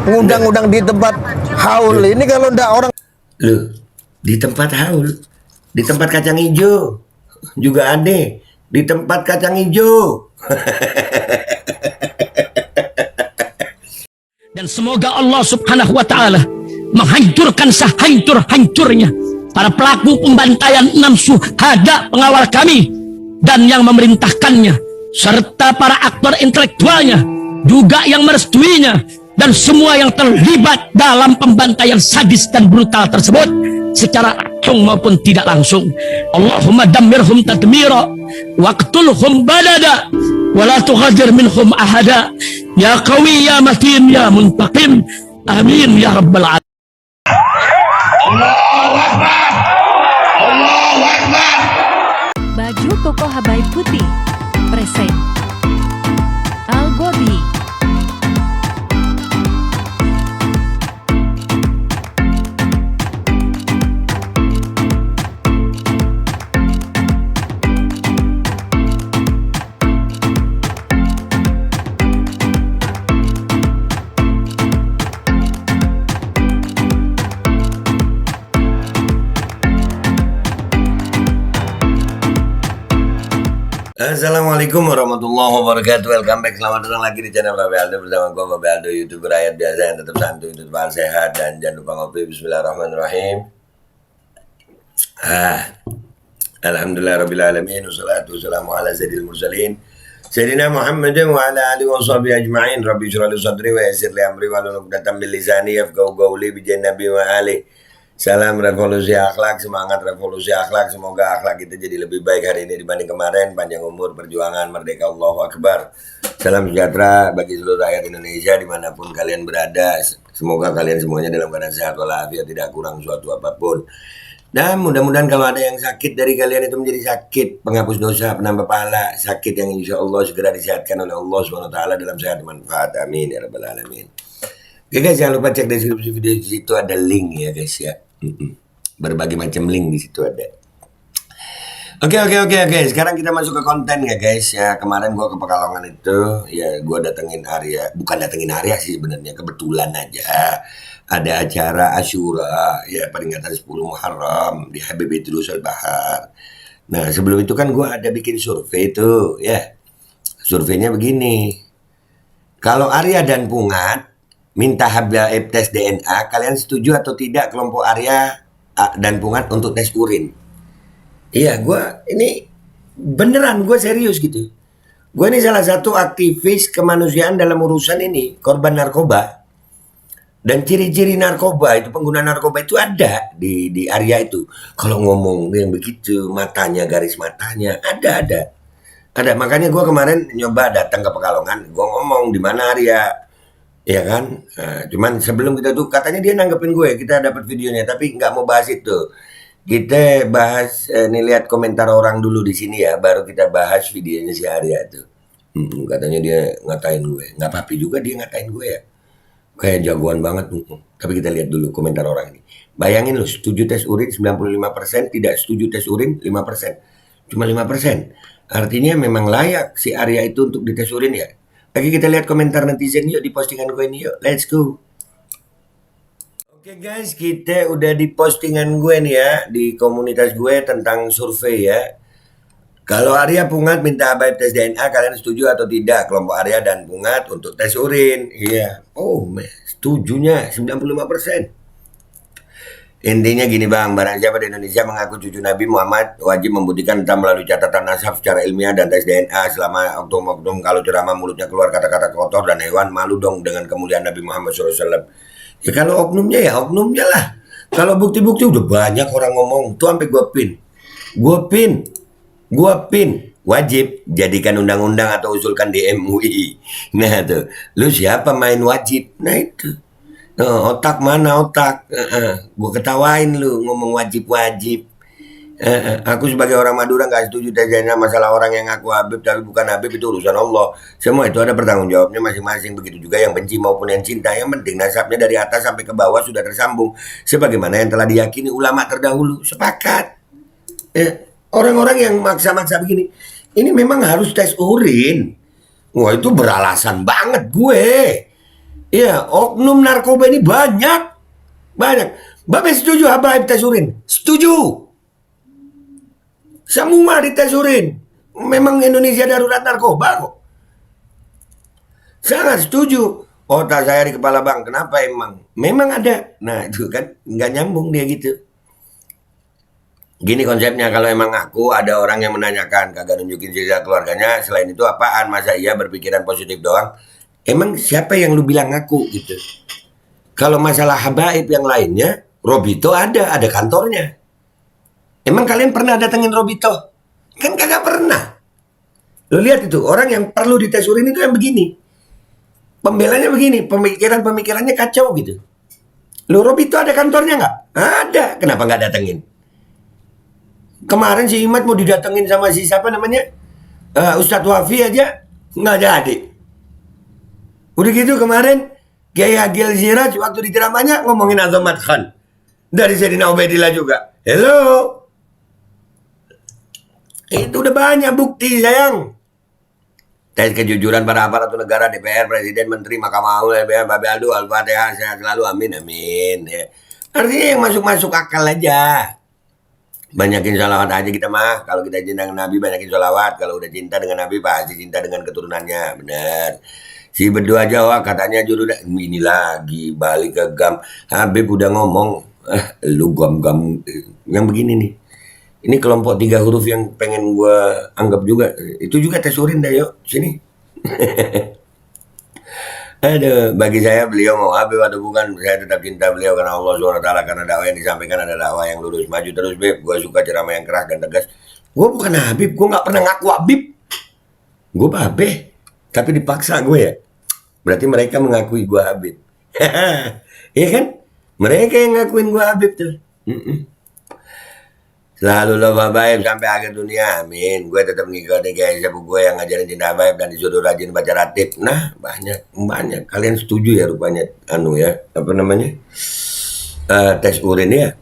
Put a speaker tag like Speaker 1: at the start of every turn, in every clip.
Speaker 1: ngundang-undang di tempat haul ini kalau ndak orang
Speaker 2: Loh, di tempat haul, di tempat kacang hijau juga aneh. Di tempat kacang hijau.
Speaker 3: Dan semoga Allah subhanahu wa ta'ala menghancurkan sehancur-hancurnya para pelaku pembantaian 6 syuhada pengawal kami dan yang memerintahkannya, serta para aktor intelektualnya juga yang merestuinya, dan semua yang terlibat dalam pembantaian sadis dan brutal tersebut secara langsung maupun tidak langsung. Allahumma dammirhum tadmira waqtulhum badada wala tughadir minhum ahada ya qawi ya matin ya muntaqim amin ya rabbal alamin.
Speaker 4: Baju koko Habaib Putih present Al-Godi.
Speaker 2: Assalamualaikum warahmatullahi wabarakatuh. Welcome back, selamat datang lagi di channel Babe Aldo bersama gue Babe Aldo, YouTuber rakyat biasa yang tetap santuy, tetap sehat, dan jangan lupa ngopi. Bismillahirrahmanirrahim. Alhamdulillahirrabbilalamin. Wassalatu wassalamu ala sayyidil mursalin Sayyidina Muhammadin wa ala alihi wa sahbihi ajma'in. Rabbi syrah li sadri wa yassir li amri wa hlul 'uqdatam min lisani yafqahu qawli bi nabi wa ali. Salam revolusi akhlak, semangat revolusi akhlak. Semoga akhlak kita jadi lebih baik hari ini dibanding kemarin. Panjang umur, perjuangan, merdeka, Allahu Akbar. Salam sejahtera bagi seluruh rakyat Indonesia dimanapun kalian berada. Semoga kalian semuanya dalam keadaan sehat walafiat, tidak kurang suatu apapun. Dan mudah-mudahan kalau ada yang sakit dari kalian itu menjadi sakit penghapus dosa, penambah pahala, sakit yang insya Allah segera disehatkan oleh Allah SWT dalam sehat manfaat. Amin ya rabbal alamin. Oke guys, jangan lupa cek deskripsi video di situ ada link ya guys ya. Berbagai macam link di situ ada. Oke. Sekarang kita masuk ke konten ya guys ya. Kemarin gua ke Pekalongan itu ya, gua datengin Arya, bukan datengin Arya sih sebenarnya, kebetulan aja ada acara Asyura ya, peringatan 10 Muharram di Habib Idrus Al-Bahar. Nah, sebelum itu kan gua ada bikin survei tuh ya. Surveinya begini. Kalau Arya dan Pungat minta Habib tes DNA, kalian setuju atau tidak kelompok Arya dan Pungat untuk tes urin? Iya, gue ini beneran, gue serius gitu. Gue ini salah satu aktivis kemanusiaan dalam urusan ini, korban narkoba. Dan ciri-ciri narkoba itu, pengguna narkoba itu ada di Arya itu. Kalau ngomong yang begitu, matanya, garis matanya, ada. Makanya gue kemarin nyoba datang ke Pekalongan, gue ngomong di mana Arya. Ya kan, cuman sebelum kita tuh katanya dia nanggepin gue, kita dapat videonya, tapi nggak mau bahas itu. Kita bahas nih, lihat komentar orang dulu di sini ya, baru kita bahas videonya si Arya tuh. Katanya dia ngatain gue, nggak apa-apa juga dia ngatain gue ya, kayak jagoan banget. Tapi kita lihat dulu komentar orang ini. Bayangin lo, setuju tes urin 95%, tidak setuju tes urin 5%, cuma 5%. Artinya memang layak si Arya itu untuk dites urin ya. Lagi kita lihat komentar netizen yuk di postingan gue ini yuk. Let's go. Oke guys, kita udah di postingan gue nih ya, di komunitas gue tentang survei ya. Kalau Arya Pungat minta Habaib tes DNA, kalian setuju atau tidak kelompok Arya dan Pungat untuk tes urin? Iya. Oh, setujunya 95%. Intinya gini bang, barang siapa di Indonesia mengaku cucu Nabi Muhammad wajib membuktikan entah melalui catatan nasab secara ilmiah dan tes DNA. Selama oknum-oknum kalau ceramah mulutnya keluar kata-kata kotor dan hewan, malu dong dengan kemuliaan Nabi Muhammad SAW. Ya kalau oknumnya ya oknumnya lah. Kalau bukti-bukti udah banyak orang ngomong. Tuh sampai gue pin. Wajib jadikan undang-undang atau usulkan di MUI. Nah tuh, lu siapa main wajib? Nah itu. Otak mana otak? Gue ketawain lu ngomong wajib-wajib. Aku sebagai orang Madura gak setuju tes DNA. Masalah orang yang ngaku Habib tapi bukan Habib itu urusan Allah. Semua itu ada pertanggung jawabnya masing-masing. Begitu juga yang benci maupun yang cinta. Yang penting nasabnya dari atas sampai ke bawah sudah tersambung, sebagaimana yang telah diyakini ulama terdahulu. Sepakat. Orang-orang yang maksa-maksa begini, ini memang harus tes urin. Wah itu beralasan banget gue. Iya, oknum narkoba ini banyak. Banyak. Babe setuju Habaib tes urin? Setuju. Semua dites urin. Memang Indonesia darurat narkoba kok. Sangat setuju. Otak saya di kepala bang, kenapa emang? Memang ada. Nah itu kan nggak nyambung dia gitu. Gini konsepnya, kalau emang aku ada orang yang menanyakan, kagak nunjukin sisa keluarganya, selain itu apaan? Masa iya berpikiran positif doang? Emang siapa yang lu bilang ngaku gitu? Kalau masalah habaib yang lainnya, Robito ada kantornya. Emang kalian pernah datengin Robito? Kan kagak pernah. Lu lihat itu, orang yang perlu dites urin itu yang begini. Pembelanya begini, pemikirannya kacau gitu. Lu Robito ada kantornya nggak? Ada, kenapa nggak datengin? Kemarin si Imad mau didatengin sama si siapa namanya? Ustadz Wafi aja nggak jadi. Udah gitu kemarin Kiai Agil Siraj waktu di ceramahnya ngomongin Azamat Khan. Dari Sayyidina Ubaidillah juga. Hello. Itu udah banyak bukti sayang. Tes kejujuran para aparatur negara, DPR, Presiden, Menteri, Mahkamah Agung, LBH, Babe Aldo, Al-Fatihah, sehat selalu, amin, amin. Ya. Artinya yang masuk-masuk akal aja. Banyakin sholawat aja kita mah. Kalau kita cinta dengan Nabi, banyakin sholawat. Kalau udah cinta dengan Nabi, pasti cinta dengan keturunannya. Bener. Si berdua Jawa katanya juru ini lagi balik ke gam. Habib udah ngomong, lu gam yang begini nih. Ini kelompok 3 huruf yang pengen gue anggap juga. Itu juga tes urin dah yuk. Sini. Aduh, bagi saya beliau mau Habib atau bukan, saya tetap cinta beliau karena Allah SWT, karena dakwah yang disampaikan ada dakwah yang lurus. Maju terus Beb, gue suka ceramah yang keras dan tegas. Gue bukan Habib, gue gak pernah ngaku Habib. Gue Babe, tapi dipaksa gue ya. Berarti mereka mengakui gue Habib. Iya kan? Mereka yang ngakuin gue Habib tuh. Selalu love Habaib sampai akhir dunia, amin. Gue tetap ngikutin kayak siapa gue yang ngajarin cinta Habaib dan disuruh rajin baca ratib. Nah, banyak. Kalian setuju ya rupanya, apa namanya? Tes urin ya.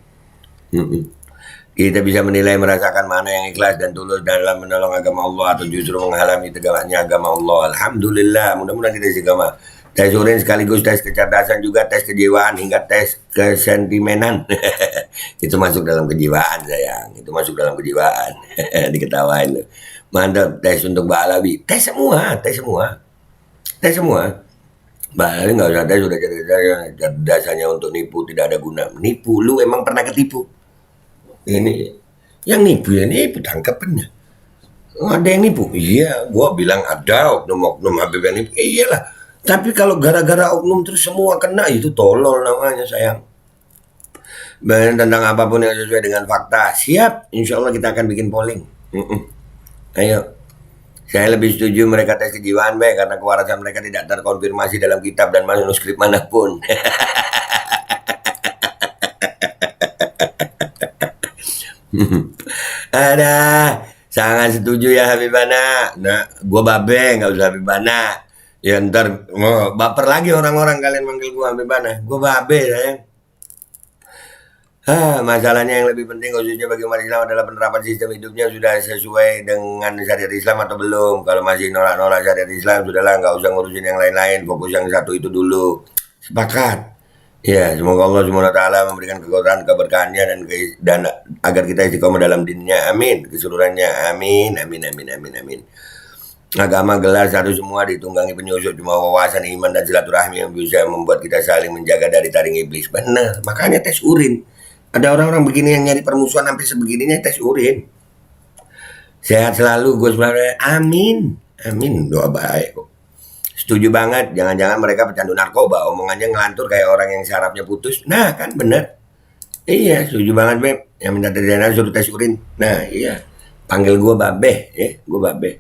Speaker 2: Kita bisa menilai merasakan mana yang ikhlas dan tulus dalam menolong agama Allah atau justru menghalangi tegaknya agama Allah. Alhamdulillah, mudah-mudahan kita istiqamah. Tes urin sekaligus tes kecerdasan juga, tes kejiwaan hingga tes kesentimenan. Itu masuk dalam kejiwaan sayang, itu masuk dalam kejiwaan. Diketawain loh. Mantap, tes untuk Mbak Alawi. Tes semua. Mbak Alawi nggak usah tes, sudah cerdasanya untuk nipu tidak ada guna. Nipu, lu emang pernah ketipu? Ini yang nipu ya nipu tangkapannya. Ada yang nipu? Iya, gua bilang ada oknum Habib yang nipu. Iyalah. Tapi kalau gara-gara oknum terus semua kena, itu tolol namanya sayang. Dan tentang apapun yang sesuai dengan fakta, siap. Insya Allah kita akan bikin polling. Ayo. Saya lebih setuju mereka tes kejiwaan, karena kewarasan mereka tidak terkonfirmasi dalam kitab dan manuskrip manapun. Ada. Sangat setuju ya Habibana. Nah, gua Babe, nggak usah Habibana. Ya ntar baper lagi orang-orang kalian manggil gua Habibana. Gua Babe sayang. Masalahnya yang lebih penting khususnya bagi umat Islam adalah penerapan sistem hidupnya sudah sesuai dengan syariat Islam atau belum. Kalau masih nolak-nolak syariat Islam, sudahlah nggak usah ngurusin yang lain-lain. Fokus yang satu itu dulu. Sepakat. Ya, semoga Allah SWT memberikan kekuatan, keberkahannya dan agar kita istiqomah dalam dinnya. Amin. Keseluruhannya. Amin. Agama gelar satu semua, ditunggangi penyusup cuma wawasan iman dan silaturahmi yang bisa membuat kita saling menjaga dari taring iblis. Benar, makanya tes urin. Ada orang-orang begini yang nyari permusuhan sampai sebegininya tes urin. Sehat selalu Gus Babe. Amin. Doa baik kok. Setuju banget. Jangan-jangan mereka pecandu narkoba. Omongannya ngelantur kayak orang yang sarafnya putus. Nah kan bener. Iya setuju banget Beb. Yang minta terjana suruh tes urin. Nah iya. Panggil gue Babe ya. Gue Babe.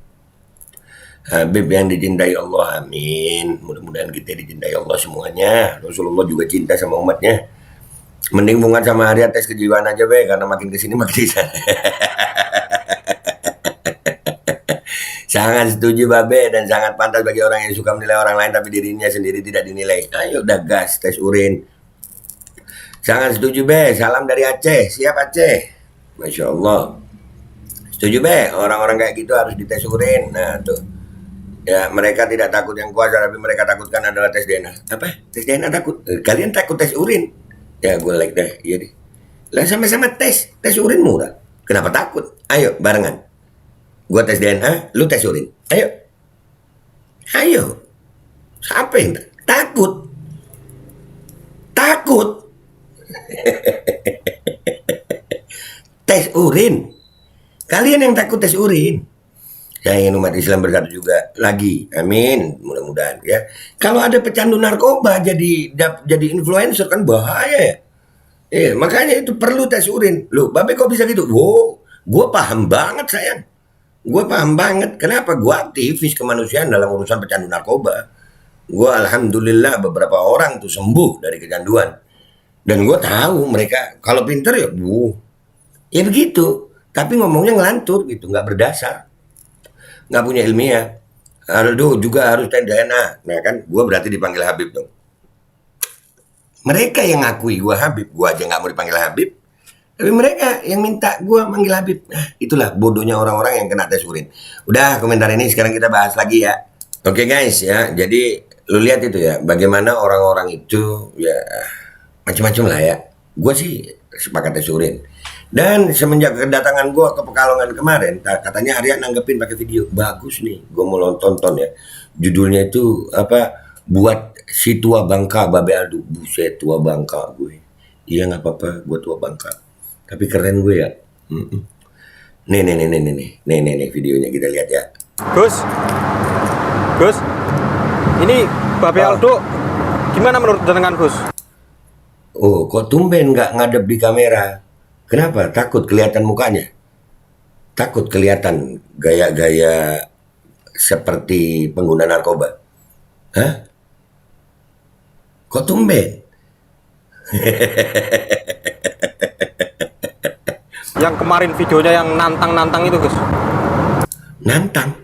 Speaker 2: Habib yang dicintai Allah, amin. Mudah-mudahan kita dicintai Allah semuanya. Rasulullah juga cinta sama umatnya. Mending bunga sama Arya tes kejiwaan aja karena makin kesini makin bisa. Sangat setuju Babe dan sangat pantas bagi orang yang suka menilai orang lain tapi dirinya sendiri tidak dinilai. Ayo udah gas tes urin. Sangat setuju salam dari Aceh. Siap Aceh. Masya Allah. Setuju orang-orang kayak gitu harus dites urin. Nah tuh. Ya, mereka tidak takut yang kuasa, tapi mereka takutkan adalah tes DNA. Apa? Tes DNA takut? Kalian takut tes urin? Ya, gue like deh, iya deh. Lah sama-sama tes urin murah. Kenapa takut? Ayo, barengan. Gue tes DNA, lu tes urin. Ayo. Ayo. Siapa yang takut? Takut. Tes urin. Kalian yang takut tes urin. Saya ingin umat Islam bersatu juga lagi, amin, mudah-mudahan ya. Kalau ada pecandu narkoba jadi influencer kan bahaya ya. Makanya itu perlu tes urin. Loh, Babe kok bisa gitu? Wow, gue paham banget sayang. Gue paham banget. Kenapa? Gue aktivis kemanusiaan dalam urusan pecandu narkoba. Gue alhamdulillah beberapa orang tuh sembuh dari kecanduan. Dan gue tahu mereka kalau pinter ya, ya begitu. Tapi ngomongnya ngelantur gitu, nggak berdasar, nggak punya ilmiah. Aduh, juga harus tes DNA. Nah kan, gue berarti dipanggil Habib dong. Mereka yang ngakui gue Habib, gue aja nggak mau dipanggil Habib. Tapi mereka yang minta gue manggil Habib. Nah, itulah bodohnya orang-orang yang kena tes urin. Udah, komentar ini sekarang kita bahas lagi ya. Oke guys ya, jadi lu lihat itu ya, bagaimana orang-orang itu ya macam-macam lah ya. Gue sih sepakat tes urin. Dan semenjak kedatangan gue ke Pekalongan kemarin, katanya Arya nanggepin pakai video. Bagus nih, gue mau tonton ya. Judulnya itu apa? Buat si tua bangka Babe Aldo. Buset, tua bangka gue. Iya nggak apa-apa, gue tua bangka. Tapi keren gue ya. Nih videonya kita lihat ya.
Speaker 5: Gus, ini Babe Aldo gimana menurut jenengan Gus?
Speaker 2: Oh, kok tumben nggak ngadep di kamera? Kenapa? Takut kelihatan mukanya? Takut kelihatan gaya-gaya seperti pengguna narkoba? Hah? Kok tumben?
Speaker 5: Yang kemarin videonya yang nantang-nantang itu Gus.
Speaker 2: Nantang?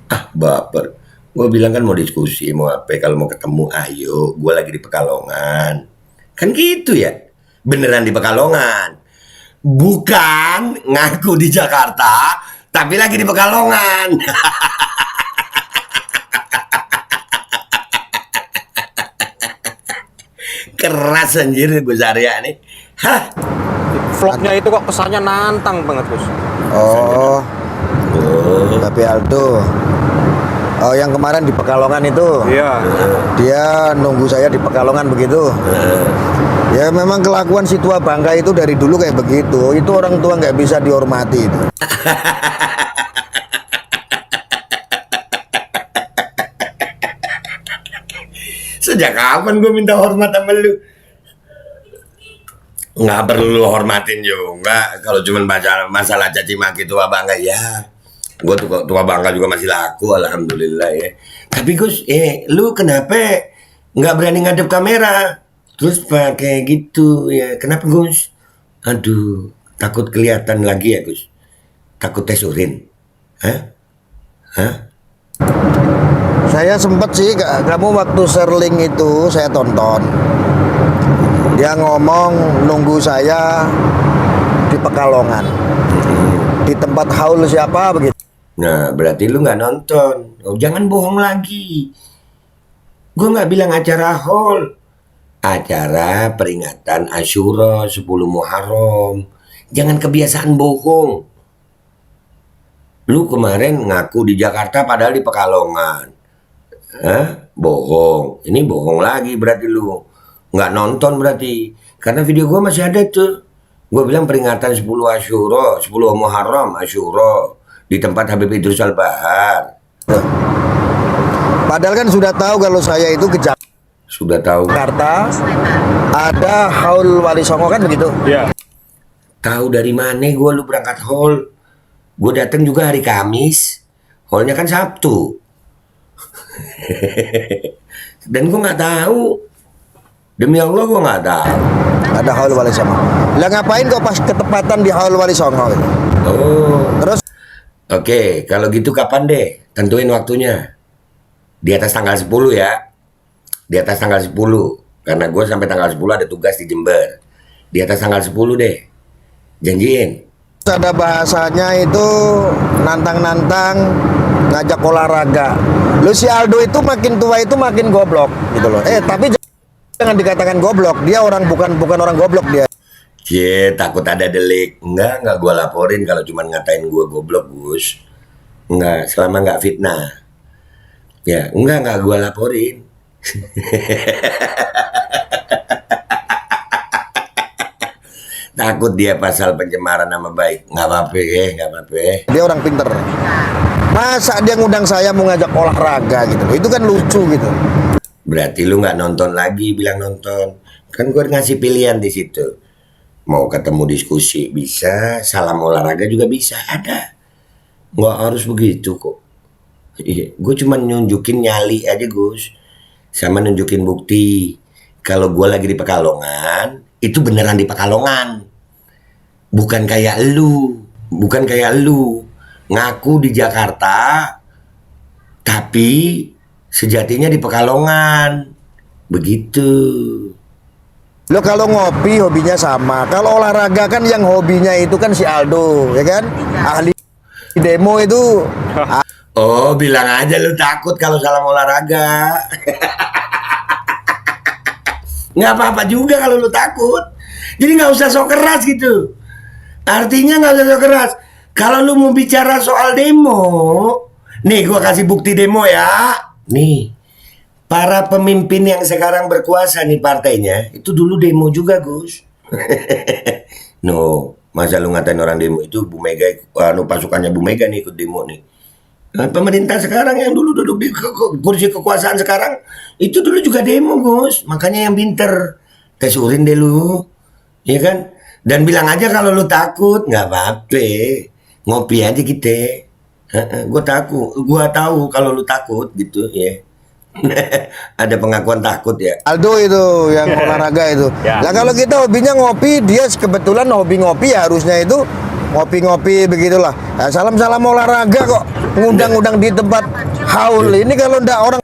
Speaker 2: Ah, baper. Gue bilang kan mau diskusi, mau apa, kalau mau ketemu ayo. Gue lagi di Pekalongan. Kan gitu ya? Beneran di Pekalongan. Bukan ngaku di Jakarta, tapi lagi di Pekalongan. Keras anjir Gus Arya nih. Hah?
Speaker 5: Vlognya itu kok kesannya nantang banget Gus.
Speaker 1: Oh, Babe Aldo. Oh, yang kemarin di Pekalongan itu.
Speaker 5: Iya.
Speaker 1: Dia nunggu saya di Pekalongan begitu. Ya memang kelakuan si tua bangka itu dari dulu kayak begitu. Itu orang tua nggak bisa dihormati itu.
Speaker 2: Sejak kapan gue minta hormat sama lu? Nggak perlu lu hormatin juga. Kalau cuma baca masalah caci maki tua bangka ya. Gue tua bangka juga masih laku, alhamdulillah ya. Tapi Gus, lu kenapa nggak berani ngadep kamera? Terus pakai gitu ya? Kenapa Gus? Aduh, takut kelihatan lagi ya Gus? Takut tes urin? Hah?
Speaker 1: Saya sempet sih, kamu waktu Serling itu saya tonton. Dia ngomong nunggu saya di Pekalongan. Di tempat haul siapa begitu.
Speaker 2: Nah, berarti lu nggak nonton. Oh, jangan bohong lagi. Gue nggak bilang acara haul. Acara peringatan Asyura 10 Muharram. Jangan kebiasaan bohong. Lu kemarin ngaku di Jakarta padahal di Pekalongan. Bohong. Ini bohong lagi berarti lu. Nggak nonton berarti. Karena video gue masih ada tuh. Gue bilang peringatan 10 Asyura, 10 Muharram Asyura di tempat Habib Idrus Al-Bahar.
Speaker 1: Padahal kan sudah tahu kalau saya itu ke
Speaker 2: Sudah tahu.
Speaker 1: Jakarta ada haul Wali Songo kan begitu.
Speaker 5: Iya.
Speaker 2: Tahu dari mana gue lu berangkat haul? Gue datang juga hari Kamis. Haulnya kan Sabtu. Dan gue nggak tahu. Demi Allah gue nggak tahu.
Speaker 1: Ada haul Wali Songo. Lah ngapain kok pas ketepatan di haul Wali Songo?
Speaker 2: Oh.
Speaker 1: Terus
Speaker 2: Oke, kalau gitu kapan deh? Tentuin waktunya. Di atas tanggal 10 ya. Di atas tanggal 10. Karena gue sampai tanggal 10 ada tugas di Jember. Di atas tanggal 10 deh. Janjiin.
Speaker 1: ada bahasanya itu nantang-nantang ngajak olahraga. Lu si Aldo itu makin tua itu makin goblok gitu loh. Tapi jangan dikatakan goblok, dia bukan orang goblok dia.
Speaker 2: Cie, takut ada delik. Enggak gue laporin kalau cuma ngatain gue goblok, Gus. Enggak, selama enggak fitnah. Ya, enggak gue laporin. Takut dia pasal pencemaran nama baik. Nggak apa-apa, nggak apa-apa.
Speaker 1: Dia orang pinter. Masa dia ngundang saya mau ngajak olahraga gitu. Itu kan lucu gitu.
Speaker 2: Berarti lu nggak nonton lagi, bilang nonton. Kan gue ngasih pilihan di situ. Mau ketemu diskusi bisa, salam olahraga juga bisa, ada. Nggak harus begitu kok. Iya, gue cuma nunjukin nyali aja, Gus. Sama nunjukin bukti. Kalau gue lagi di Pekalongan, itu beneran di Pekalongan. Bukan kayak lu ngaku di Jakarta, tapi sejatinya di Pekalongan. Begitu.
Speaker 1: Lo kalau ngopi hobinya sama. Kalau olahraga kan yang hobinya itu kan si Aldo, ya kan? Ahli demo itu.
Speaker 2: Oh, bilang aja lu takut kalau salam olahraga. Nggak apa-apa juga kalau lu takut. Jadi nggak usah sok keras gitu. Artinya nggak usah sok keras. Kalau lu mau bicara soal demo, nih gua kasih bukti demo ya. Nih, para pemimpin yang sekarang berkuasa nih partainya, itu dulu demo juga, Gus. No, masa lu ngatain orang demo itu Bu Mega, pasukannya Bu Mega nih ikut demo nih. Nah, pemerintah sekarang yang dulu duduk di kursi kekuasaan sekarang, itu dulu juga demo, Gus. Makanya yang pinter, tes urin deh lu, ya kan? Dan bilang aja kalau lu takut, nggak apa-apa, ngopi aja kita. Gua tahu kalau lu takut gitu ya. Ada pengakuan takut ya.
Speaker 1: Aldo itu yang olahraga itu.
Speaker 5: Ya.
Speaker 1: Lah kalau kita hobinya ngopi, dia kebetulan hobi ngopi ya harusnya itu ngopi-ngopi begitulah. Nah, salam-salam olahraga kok ngundang-undang di tempat haul. Ini kalau ndak orang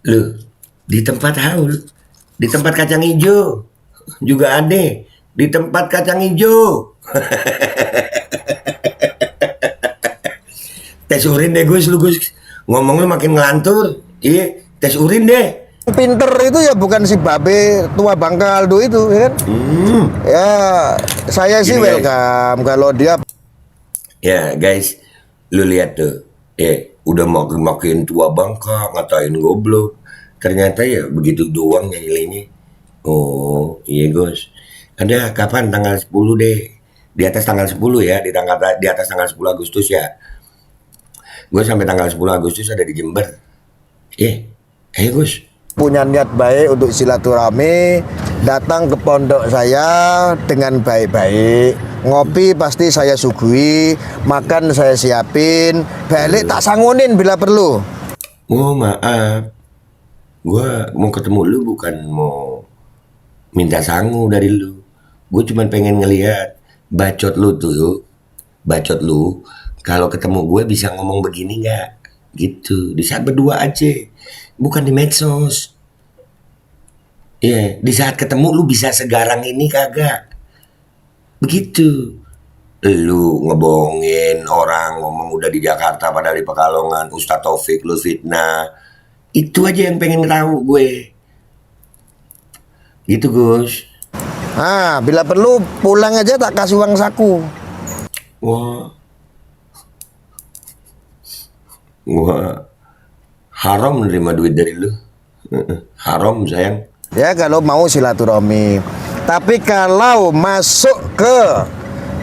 Speaker 2: Lu di tempat haul, di tempat kacang hijau juga ada, di tempat kacang hijau. Tes urin deh Gus, lu Gus. Ngomong lu makin ngelantur. Iya, tes urin deh.
Speaker 1: pinter itu ya bukan si Babe tua Bangka Aldo itu, ya kan? Ya, saya sih
Speaker 2: Gini, guys.
Speaker 1: welcome kalau dia.
Speaker 2: Ya guys, lu lihat tuh, udah makin tua Bangka, ngatain goblok. Ternyata ya begitu doang nyanyinya. Oh iya Gus, ada kapan tanggal 10 deh, di atas tanggal 10 ya, di atas tanggal 10 Agustus ya. Gue sampai tanggal 10 Agustus ada di Jember. Ayo Gus.
Speaker 1: Punya niat baik untuk silaturahmi, datang ke pondok saya dengan baik-baik, ngopi pasti saya suguhi, makan saya siapin, balik tak sangunin bila perlu.
Speaker 2: Oh maaf, gue mau ketemu lu bukan mau minta sangu dari lu. Gue cuma pengen ngelihat bacot lu tuh, bacot lu. Kalau ketemu gue bisa ngomong begini nggak? Gitu, di saat berdua aja, bukan di medsos. Di saat ketemu lu bisa segarang ini kagak? Begitu. Lu ngebohongin orang ngomong udah di Jakarta padahal di Pekalongan, Ustadz Taufik lu fitnah. Itu aja yang pengen tahu gue. Gitu Gus.
Speaker 1: Nah, bila perlu pulang aja tak kasih uang saku.
Speaker 2: Wah, haram menerima duit dari lu. Haram sayang.
Speaker 1: Ya kalau mau silaturahmi. Tapi kalau masuk ke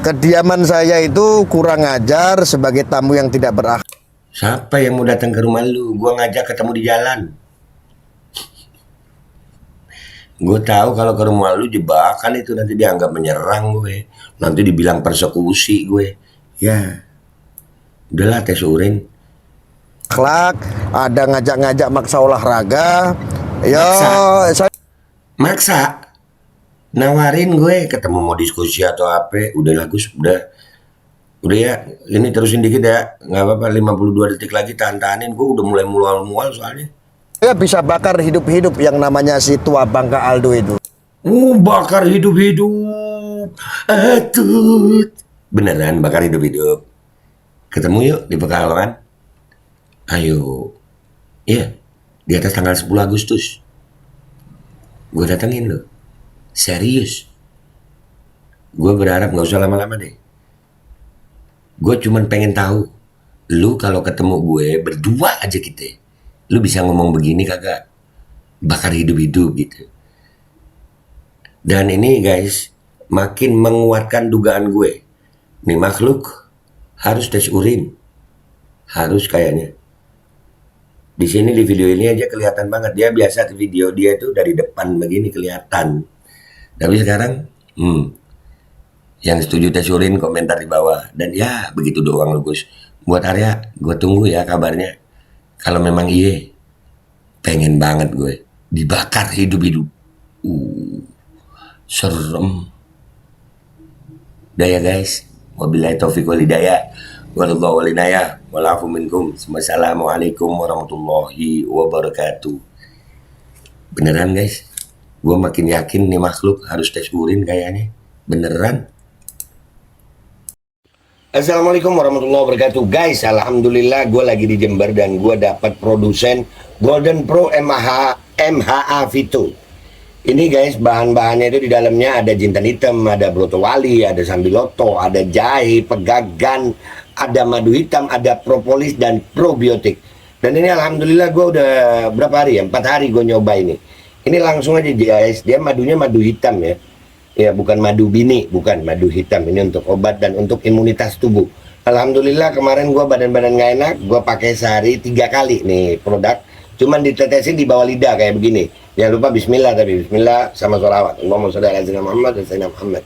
Speaker 1: kediaman saya itu kurang ajar sebagai tamu yang tidak berakhlak.
Speaker 2: Siapa yang mau datang ke rumah lu? Gua ngajak ketemu di jalan. Gue tahu kalau ke rumah lu jebakan itu nanti dianggap menyerang gue. Nanti dibilang persekusi gue. Ya, udahlah tes urin.
Speaker 1: Ada ngajak-ngajak maksa olahraga.
Speaker 2: Maksa?
Speaker 1: Saya
Speaker 2: Maksa? Nawarin gue ketemu mau diskusi atau apa. Udah Gus, udah ya, ini terusin dikit ya. Nggak apa-apa, 52 detik lagi tahan-tahanin. Gue udah mulai mual-mual soalnya.
Speaker 1: bisa bakar hidup-hidup yang namanya si tua Bangka Aldo itu.
Speaker 2: Bakar hidup-hidup. Atut. Beneran bakar hidup-hidup. Ketemu yuk di Pekalongan. Ayo, iya, di atas tanggal 10 Agustus. Gue datengin lo. Serius. Gue berharap gak usah lama-lama deh. Gue cuman pengen tahu, lu kalau ketemu gue berdua aja kita, lu bisa ngomong begini kagak? Bakar hidup-hidup gitu. Dan ini guys, makin menguatkan dugaan gue. Nih makhluk harus tes urin. Harus kayaknya. Di sini di video ini aja kelihatan banget. Dia biasa di video dia itu dari depan begini kelihatan. Tapi sekarang, yang setuju tes urin komentar di bawah. Dan ya begitu doang lu Gus. Buat Arya, gue tunggu ya kabarnya. Kalau memang iya, pengen banget gue dibakar hidup-hidup. Serem. Udah ya guys. Wabillahi taufiq wal hidayah. Wallahu wal inayah. Walafu minkum. Wassalamualaikum warahmatullahi wabarakatuh. Beneran guys. Gue makin yakin nih makhluk harus tes urin kayaknya. Beneran. Assalamualaikum warahmatullahi wabarakatuh. Guys, alhamdulillah gue lagi di Jember dan gue dapat produsen Golden Pro MHA Vito. Ini guys, bahan-bahannya itu di dalamnya ada jintan hitam, ada broto wali, ada sambiloto, ada jahe, pegagan, ada madu hitam, ada propolis dan probiotik. Dan ini alhamdulillah gue udah berapa hari ya? 4 hari gue nyoba ini. Ini langsung aja guys, dia madunya madu hitam ya. Ya bukan madu bini, bukan madu hitam. Ini untuk obat dan untuk imunitas tubuh. Alhamdulillah kemarin gue badan-badan gak enak, gue pakai sehari 3 kali nih produk. Cuman ditetesin di bawah lidah kayak begini. Jangan lupa bismillah, tapi bismillah sama sholawat. Allahumma sholli ala sayyidina Muhammad dan sayyidina Muhammad.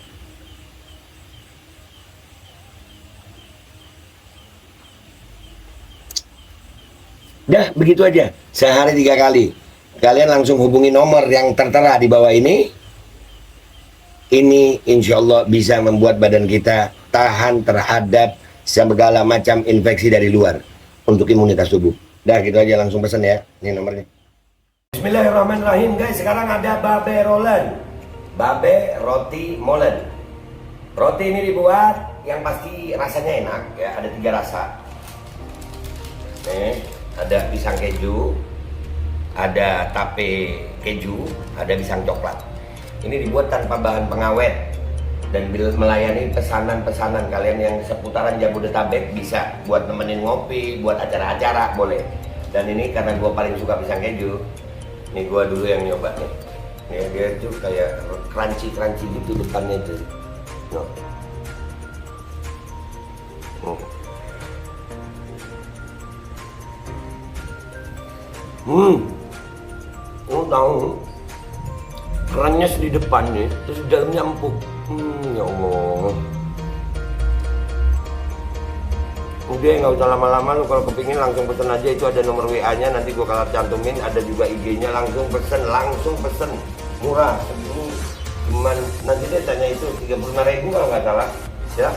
Speaker 2: Dah begitu aja, sehari 3 kali. Kalian langsung hubungi nomor yang tertera di bawah ini. Ini insya Allah bisa membuat badan kita tahan terhadap segala macam infeksi dari luar untuk imunitas tubuh. Dah gitu aja, langsung pesan ya. Ini nomornya. Bismillahirrahmanirrahim guys. Sekarang ada babe rolen, babe roti molen. Roti ini dibuat yang pasti rasanya enak ya. Ada 3 rasa. Nih, ada pisang keju, ada tape keju, ada pisang coklat. Ini dibuat tanpa bahan pengawet dan melayani pesanan-pesanan kalian yang seputaran Jabodetabek. Bisa buat nemenin ngopi, buat acara-acara boleh. Dan ini karena gue paling suka pisang keju, nih gue dulu yang nyoba nih. Ya, dia tuh kayak crunchy gitu depannya tuh. No. Lu tahu kerannya di depannya, terus di dalamnya empuk. Ya Allah. Udah nggak usah lama-lama, lu kalau kepingin langsung pesen aja. Itu ada nomor WA-nya, nanti gua kalau cantumin. Ada juga IG-nya, langsung pesen. Murah, cuman nanti dia tanya itu 35.000 kalau nggak salah ya.